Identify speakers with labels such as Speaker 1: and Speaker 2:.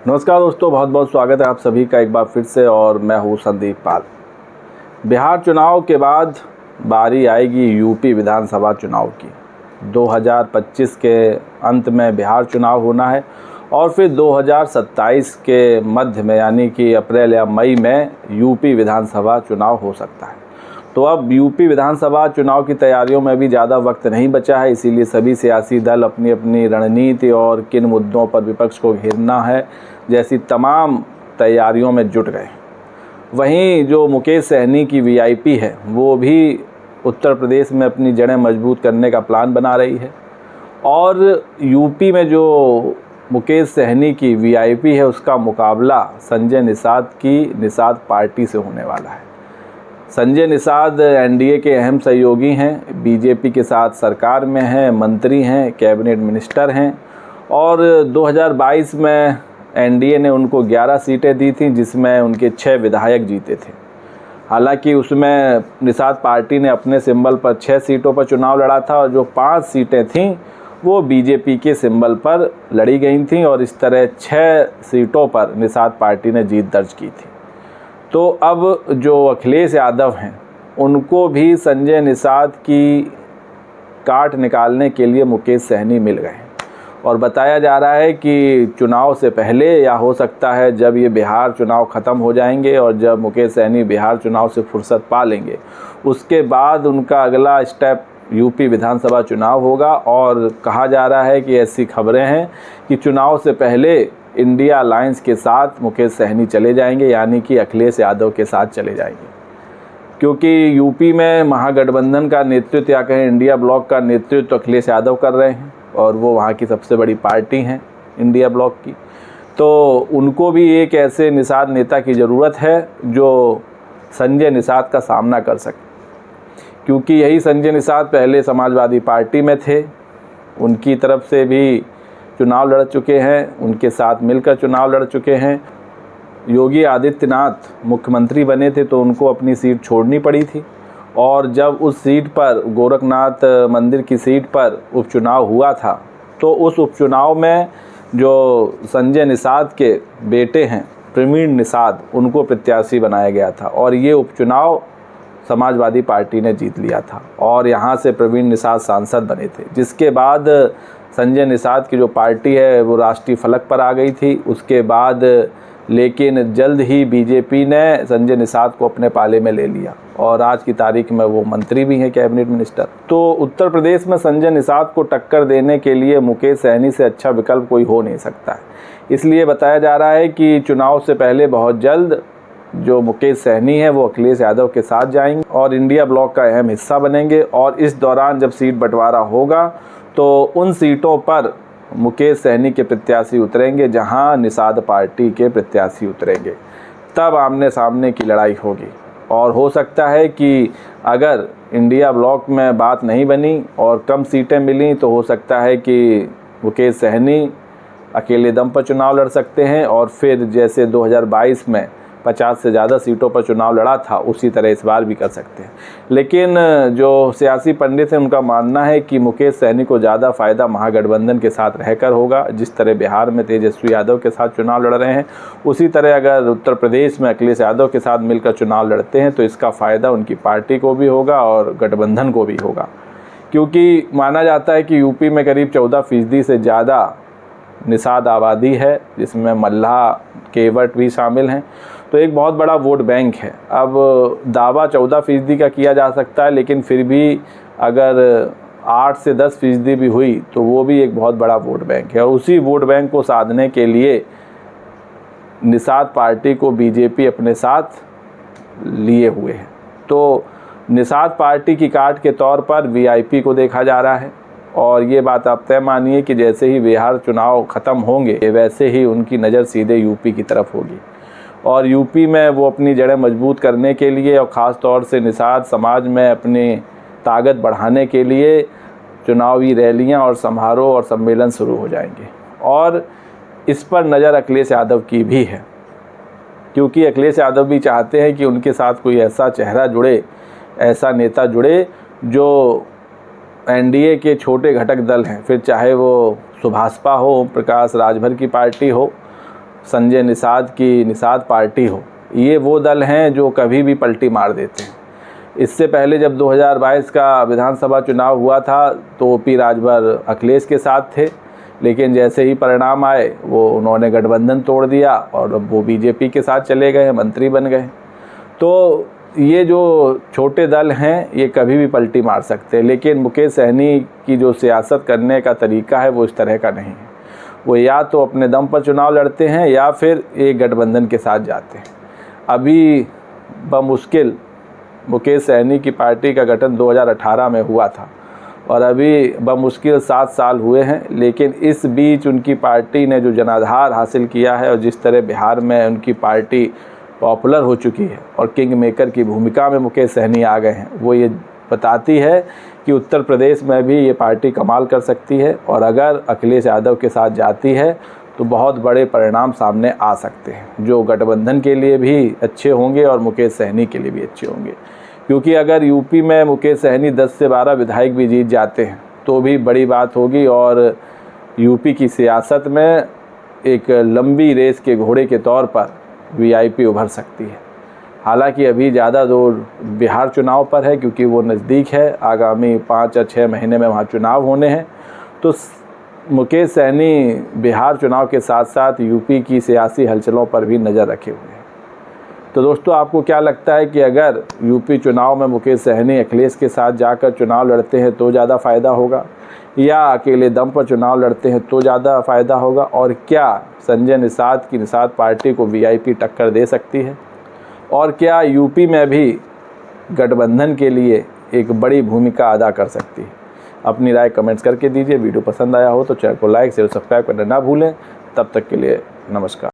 Speaker 1: नमस्कार दोस्तों, बहुत बहुत स्वागत है आप सभी का एक बार फिर से। और मैं हूँ संदीप पाल। बिहार चुनाव के बाद बारी आएगी यूपी विधानसभा चुनाव की। 2025 के अंत में बिहार चुनाव होना है और फिर 2027 के मध्य में यानी कि अप्रैल या मई में यूपी विधानसभा चुनाव हो सकता है। तो अब यूपी विधानसभा चुनाव की तैयारियों में भी ज़्यादा वक्त नहीं बचा है, इसीलिए सभी सियासी दल अपनी अपनी रणनीति और किन मुद्दों पर विपक्ष को घेरना है जैसी तमाम तैयारियों में जुट गए। वहीं जो मुकेश सहनी की वीआईपी है वो भी उत्तर प्रदेश में अपनी जड़ें मजबूत करने का प्लान बना रही है और यूपी में जो मुकेश सहनी की वीआईपी है उसका मुकाबला संजय निषाद की निषाद पार्टी से होने वाला है। संजय निषाद एनडीए के अहम सहयोगी हैं, बीजेपी के साथ सरकार में हैं, मंत्री हैं, कैबिनेट मिनिस्टर हैं और 2022 में एनडीए ने उनको 11 सीटें दी थी जिसमें उनके 6 विधायक जीते थे। हालांकि उसमें निषाद पार्टी ने अपने सिंबल पर 6 सीटों पर चुनाव लड़ा था और जो 5 सीटें थीं वो बीजेपी के सिंबल पर लड़ी गई थीं और इस तरह 6 सीटों पर निषाद पार्टी ने जीत दर्ज की थी। तो अब जो अखिलेश यादव हैं उनको भी संजय निषाद की काट निकालने के लिए मुकेश सहनी मिल गए और बताया जा रहा है कि चुनाव से पहले या हो सकता है जब ये बिहार चुनाव ख़त्म हो जाएंगे और जब मुकेश सहनी बिहार चुनाव से फुर्सत पा लेंगे उसके बाद उनका अगला स्टेप यूपी विधानसभा चुनाव होगा। और कहा जा रहा है कि ऐसी खबरें हैं कि चुनाव से पहले इंडिया अलायंस के साथ मुकेश सहनी चले जाएंगे, यानी कि अखिलेश यादव के साथ चले जाएंगे, क्योंकि यूपी में महागठबंधन का नेतृत्व या कहें इंडिया ब्लॉक का नेतृत्व अखिलेश यादव कर रहे हैं और वो वहाँ की सबसे बड़ी पार्टी हैं इंडिया ब्लॉक की। तो उनको भी एक ऐसे निषाद नेता की ज़रूरत है जो संजय निषाद का सामना कर सके, क्योंकि यही संजय निषाद पहले समाजवादी पार्टी में थे, उनकी तरफ से भी चुनाव लड़ चुके हैं, उनके साथ मिलकर चुनाव लड़ चुके हैं। योगी आदित्यनाथ मुख्यमंत्री बने थे तो उनको अपनी सीट छोड़नी पड़ी थी और जब उस सीट पर गोरखनाथ मंदिर की सीट पर उपचुनाव हुआ था तो उस उपचुनाव में जो संजय निषाद के बेटे हैं प्रवीण निषाद उनको प्रत्याशी बनाया गया था और ये उपचुनाव समाजवादी पार्टी ने जीत लिया था और यहाँ से प्रवीण निषाद सांसद बने थे, जिसके बाद संजय निषाद की जो पार्टी है वो राष्ट्रीय फलक पर आ गई थी। उसके बाद लेकिन जल्द ही बीजेपी ने संजय निषाद को अपने पाले में ले लिया और आज की तारीख में वो मंत्री भी हैं, कैबिनेट मिनिस्टर। तो उत्तर प्रदेश में संजय निषाद को टक्कर देने के लिए मुकेश सहनी से अच्छा विकल्प कोई हो नहीं सकता है। इसलिए बताया जा रहा है कि चुनाव से पहले बहुत जल्द जो मुकेश सहनी है वो अखिलेश यादव के साथ जाएंगे और इंडिया ब्लॉक का अहम हिस्सा बनेंगे और इस दौरान जब सीट बंटवारा होगा तो उन सीटों पर मुकेश सहनी के प्रत्याशी उतरेंगे जहां निषाद पार्टी के प्रत्याशी उतरेंगे। तब आमने सामने की लड़ाई होगी और हो सकता है कि अगर इंडिया ब्लॉक में बात नहीं बनी और कम सीटें मिली तो हो सकता है कि मुकेश सहनी अकेले दम पर चुनाव लड़ सकते हैं और फिर जैसे 2022 में 50 से ज़्यादा सीटों पर चुनाव लड़ा था उसी तरह इस बार भी कर सकते हैं। लेकिन जो सियासी पंडित हैं उनका मानना है कि मुकेश सहनी को ज़्यादा फ़ायदा महागठबंधन के साथ रहकर होगा। जिस तरह बिहार में तेजस्वी यादव के साथ चुनाव लड़ रहे हैं उसी तरह अगर उत्तर प्रदेश में अखिलेश यादव के साथ मिलकर चुनाव लड़ते हैं तो इसका फ़ायदा उनकी पार्टी को भी होगा और गठबंधन को भी होगा, क्योंकि माना जाता है कि यूपी में करीब 14% से ज़्यादा निषाद आबादी है जिसमें मल्लाह केवट भी शामिल हैं। तो एक बहुत बड़ा वोट बैंक है। अब दावा 14% का किया जा सकता है, लेकिन फिर भी अगर 8 से 10% भी हुई तो वो भी एक बहुत बड़ा वोट बैंक है और उसी वोट बैंक को साधने के लिए निषाद पार्टी को बीजेपी अपने साथ लिए हुए है। तो निषाद पार्टी की काट के तौर पर वीआईपी को देखा जा रहा है और ये बात आप तय मानिए कि जैसे ही बिहार चुनाव ख़त्म होंगे वैसे ही उनकी नज़र सीधे यूपी की तरफ होगी और यूपी में वो अपनी जड़ें मजबूत करने के लिए और ख़ास तौर से निषाद समाज में अपनी ताकत बढ़ाने के लिए चुनावी रैलियां और समारोह और सम्मेलन शुरू हो जाएंगे और इस पर नज़र अखिलेश यादव की भी है, क्योंकि अखिलेश यादव भी चाहते हैं कि उनके साथ कोई ऐसा चेहरा जुड़े, ऐसा नेता जुड़े जो एनडीए के छोटे घटक दल हैं, फिर चाहे वो सुभाषपा हो, ओम प्रकाश राजभर की पार्टी हो, संजय निषाद की निषाद पार्टी हो, ये वो दल हैं जो कभी भी पलटी मार देते हैं। इससे पहले जब 2022 का विधानसभा चुनाव हुआ था तो ओपी राजभर अखिलेश के साथ थे, लेकिन जैसे ही परिणाम आए वो उन्होंने गठबंधन तोड़ दिया और वो बीजेपी के साथ चले गए, मंत्री बन गए। तो ये जो छोटे दल हैं ये कभी भी पलटी मार सकते हैं, लेकिन मुकेश सहनी की जो सियासत करने का तरीका है वो इस तरह का नहीं है। वो या तो अपने दम पर चुनाव लड़ते हैं या फिर एक गठबंधन के साथ जाते हैं। अभी बमुश्किल मुकेश सहनी की पार्टी का गठन 2018 में हुआ था और अभी बमुश्किल 7 साल हुए हैं, लेकिन इस बीच उनकी पार्टी ने जो जनाधार हासिल किया है और जिस तरह बिहार में उनकी पार्टी पॉपुलर हो चुकी है और किंग मेकर की भूमिका में मुकेश सहनी आ गए हैं, वो ये बताती है कि उत्तर प्रदेश में भी ये पार्टी कमाल कर सकती है और अगर अखिलेश यादव के साथ जाती है तो बहुत बड़े परिणाम सामने आ सकते हैं, जो गठबंधन के लिए भी अच्छे होंगे और मुकेश सहनी के लिए भी अच्छे होंगे। क्योंकि अगर यूपी में मुकेश सहनी 10 से 12 विधायक भी जीत जाते हैं तो भी बड़ी बात होगी और यूपी की सियासत में एक लंबी रेस के घोड़े के तौर पर वीआईपी उभर सकती है। हालांकि अभी ज़्यादा जोर बिहार चुनाव पर है क्योंकि वो नज़दीक है, आगामी 5 या 6 महीने में वहाँ चुनाव होने हैं। तो मुकेश सहनी बिहार चुनाव के साथ साथ यूपी की सियासी हलचलों पर भी नज़र रखे हुए हैं। तो दोस्तों, आपको क्या लगता है कि अगर यूपी चुनाव में मुकेश सहनी अखिलेश के साथ जाकर चुनाव लड़ते हैं तो ज़्यादा फ़ायदा होगा या अकेले दम पर चुनाव लड़ते हैं तो ज़्यादा फ़ायदा होगा? और क्या संजय निषाद की निषाद पार्टी को वीआईपी टक्कर दे सकती है? और क्या यूपी में भी गठबंधन के लिए एक बड़ी भूमिका अदा कर सकती है? अपनी राय कमेंट्स करके दीजिए। वीडियो पसंद आया हो तो चैनल को लाइक शेयर सब्सक्राइब करना ना भूलें। तब तक के लिए नमस्कार।